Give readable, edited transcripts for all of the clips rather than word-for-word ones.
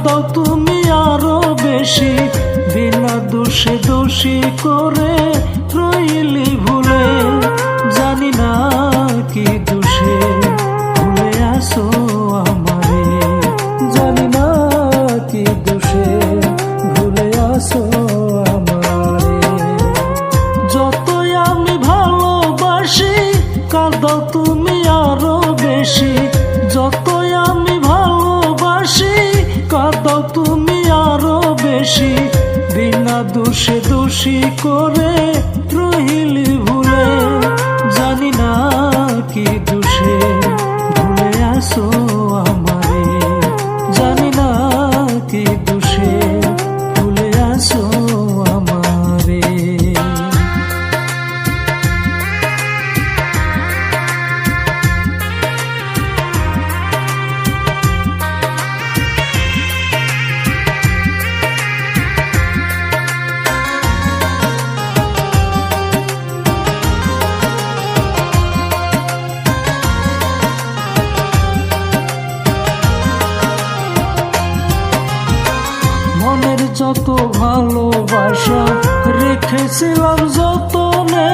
কাঁদাও তুমি আরো বেশি, বিনা দোষে দোষী করে রইলি ভুলে। জানি না কি দোষে ভুলে আসো আমারে, জানি না কি দোষে ভুলে আসো আমারে। যতই আমি ভালোবাসি কাঁদাও তুমি আরো বেশি, যতই আমি ভালোবাসি কাঁদাও তুমি আরো বেশি, বিনা দোষে দোষী করে রইলি ভুলে। জানি না কি দোষে ভুলে আসো আমারে, জানি না কি দোষে ভুলে আসো আমারে। মনের যত ভালোবাসা রেখেছিলাম যতনে,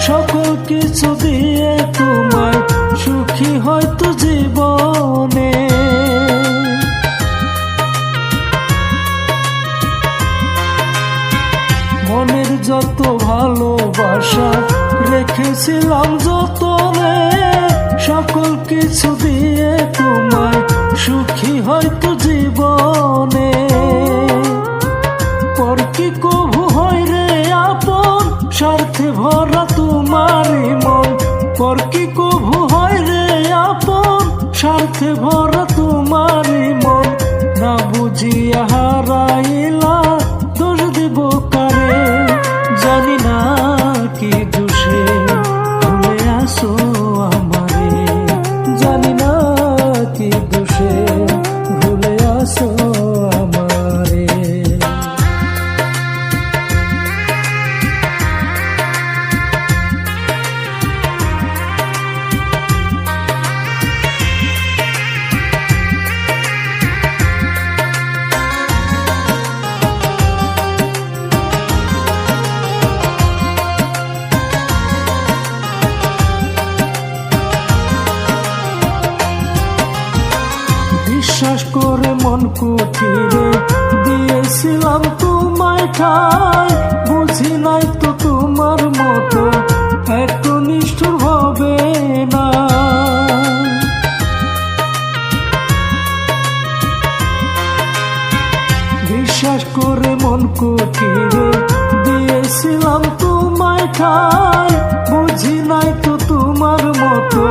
সকল কিছু দিয়ে তোমায় সুখী হয়তো জীবনে। মনের যত ভালোবাসা রেখেছিলাম যতনে, সকল কিছু দিয়ে তোমায় সুখী হয়তো জীবনে। পর কি কভু হয় রে আপন, স্বার্থে ভরা তোমারই মন। পর কি কভু হয় রে আপন, স্বার্থে ভরা তোমারই মন। না বুঝিয়া হারাইলা দোষ দিব কারে, জানি না কি দোষে ভুলে আসো আমারে, জানি না কি দোষে ভুলে আসো আমারে। বিশ্বাস করে মন কুঠিরে দিয়েছিলাম তোমায় ঠাই, বুঝি নাই তো তোমার মতো এত নিষ্ঠুর হবে না। বিশ্বাস করে মন কুঠিরে দিয়েছিলাম তোমায় ঠাই, বুঝি নাই তো তোমার মতো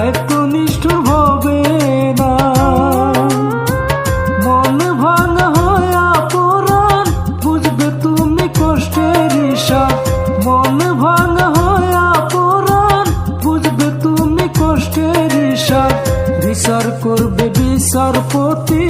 এত নিষ্ঠুর হবে না। মন ভাঙা হয়া পরাণ বুঝবে তুমি কষ্টের হিসাব, মন ভাঙা হয়া পরাণ বুঝবে তুমি কষ্টের হিসাব। বিচার করবে বিচারপতি